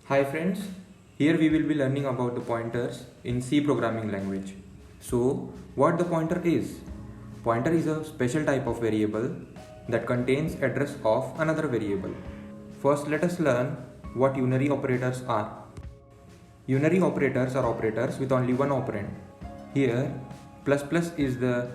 Hi friends, here we will be learning about the pointers in C programming language. So, what the pointer is? Pointer is a special type of variable that contains address of another variable. First, let us learn what unary operators are. Unary operators are operators with only one operand. Here, plus plus is the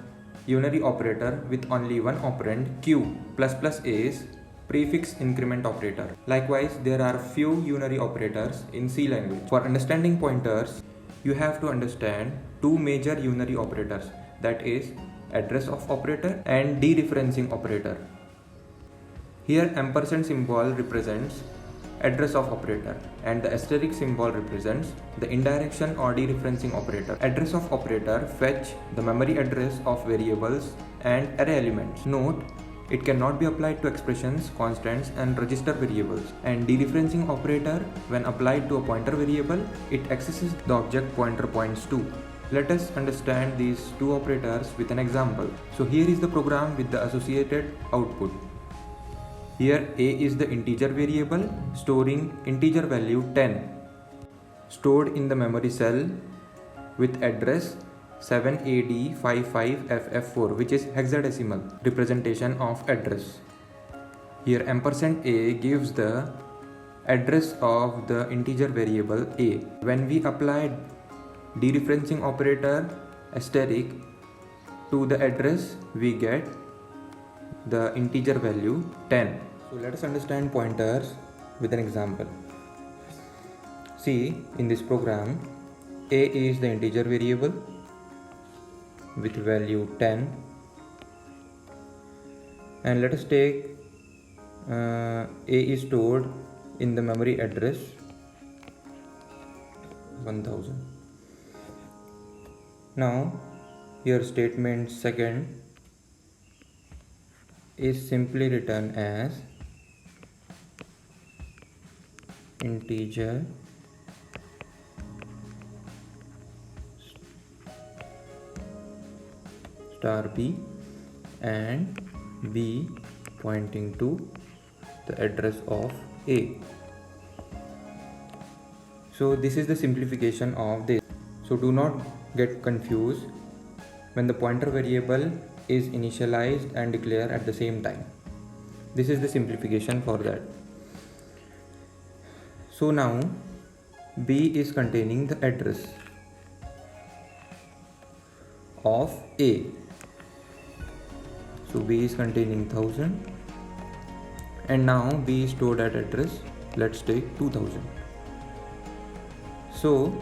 unary operator with only one operand q. Plus plus is prefix increment operator. Likewise, there are few unary operators in C language. For understanding pointers, you have to understand two major unary operators, that is address of operator and dereferencing operator. Here ampersand symbol represents address of operator and the asterisk symbol represents the indirection or dereferencing operator. Address of operator fetch the memory address of variables and array elements. Note, it cannot be applied to expressions, constants and register variables. And dereferencing operator, when applied to a pointer variable, it accesses the object pointer points to. Let us understand these two operators with an example. So here is the program with the associated output. Here a is the integer variable storing integer value 10 stored in the memory cell with address 7AD55FF4, which is hexadecimal representation of address. Here ampersand a gives the address of the integer variable a. When we apply dereferencing operator asterisk to the address, we get the integer value 10. So let us understand pointers with an example. See, in this program, a is the integer variable with value 10, and let us take a is stored in the memory address 1000. Now here statement second is simply written as integer star b and b pointing to the address of a. So this is the simplification of this. So do not get confused when the pointer variable is initialized and declared at the same time. This is the simplification for that. So now b is containing the address of a. So b is containing 1000 and now b is stored at address, let's take 2000. So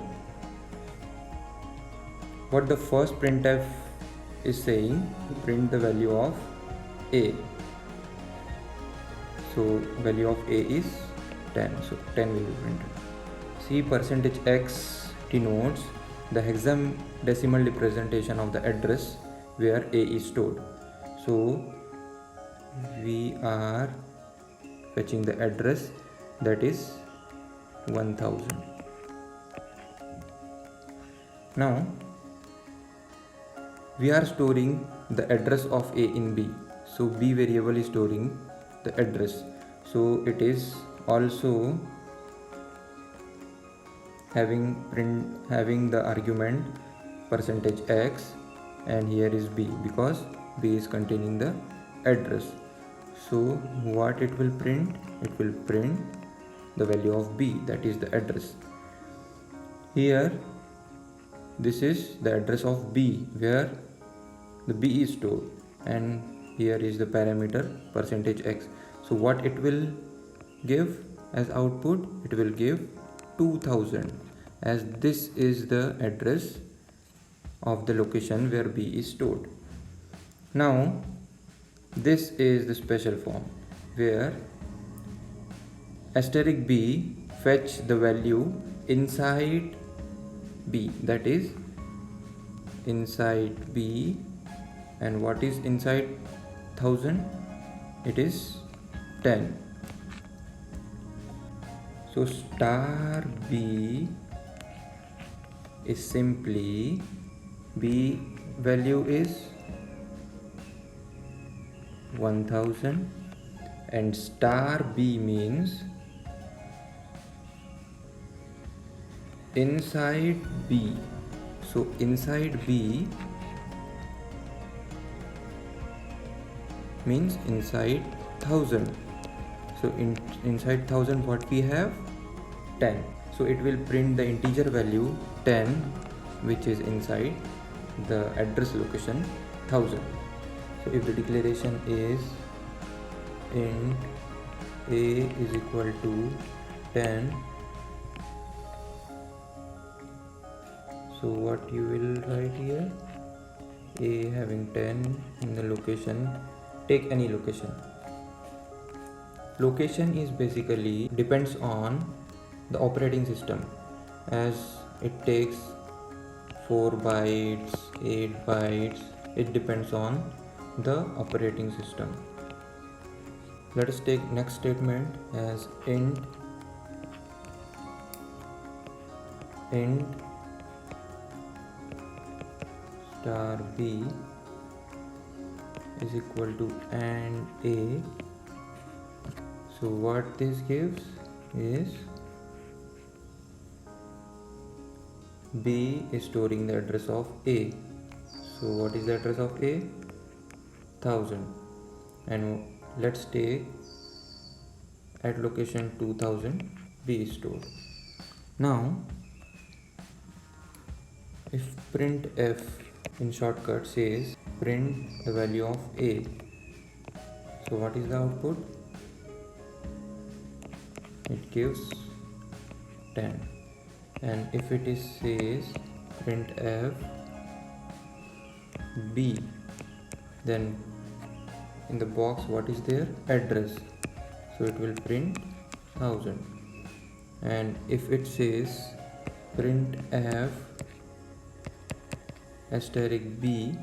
what the first printf is saying, print the value of a. So value of a is 10, so 10 will be printed. See, %x denotes the hexadecimal representation of the address where a is stored. So we are fetching the address, that is 1000. Now we are storing the address of a in b. So b variable is storing the address, so it is also having the argument %x, and here is b because b is containing the address. So what it will print? It will print the value of b, that is the address. Here this is the address of b where the b is stored, and here is the parameter %x. So what it will give as output? It will give 2000, as this is the address of the location where b is stored. Now this is the special form where asterisk b fetch the value inside b, that is inside b. And what is inside 1000? It is 10. So star b is simply, b value is 1000 and star b means inside B. So inside B means inside 1000. So inside 1000 what we have? 10. So it will print the integer value 10, which is inside the address location 1000. So if the declaration is int a is equal to 10, so what you will write here? A having 10 in the location, take any location. Location is basically depends on the operating system, as it takes 4 bytes, 8 bytes, it depends on the operating system. Let us take next statement as int star b is equal to and a. So what this gives is B is storing the address of A. So what is the address of A? 1000. And let's take at location 2000 B is stored. Now if printf in shortcut says print the value of A, so what is the output? It gives 10. And if it is says printf B, then in the box what is there? Address. So it will print 1000. And if it says printf asterisk B,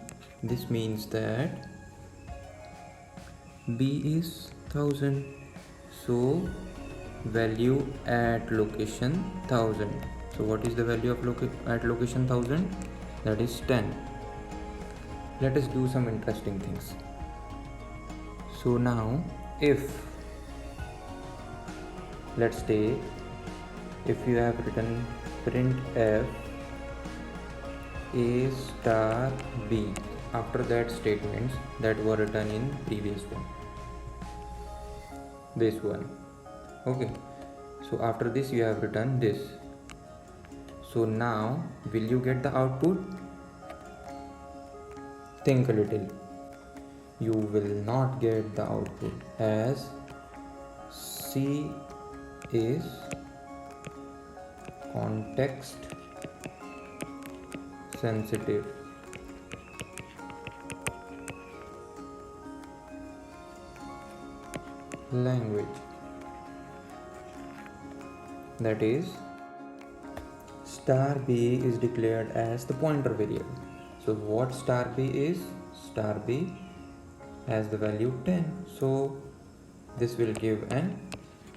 this means that B is 1000. So value at location 1000. So what is the value of at location 1000? That is 10. Let us do some interesting things. So now if, let's say, if you have written printf a star b after that statements that were written in previous one, this one, okay. So after this you have written this. So now will you get the output? Think a little. You will not get the output, as C is context sensitive. Language, that is star b is declared as the pointer variable. So what star b is? Star b has the value 10. So this will give an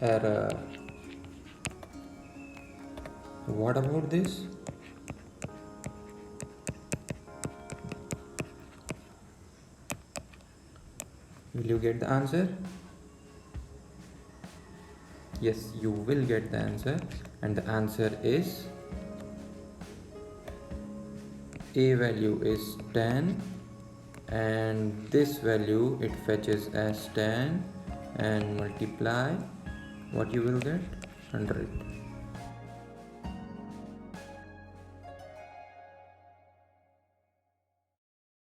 error. What about this? Will you get the answer? Yes, you will get the answer, and the answer is A value is 10, and this value it fetches as 10 and multiply, what you will get? 100.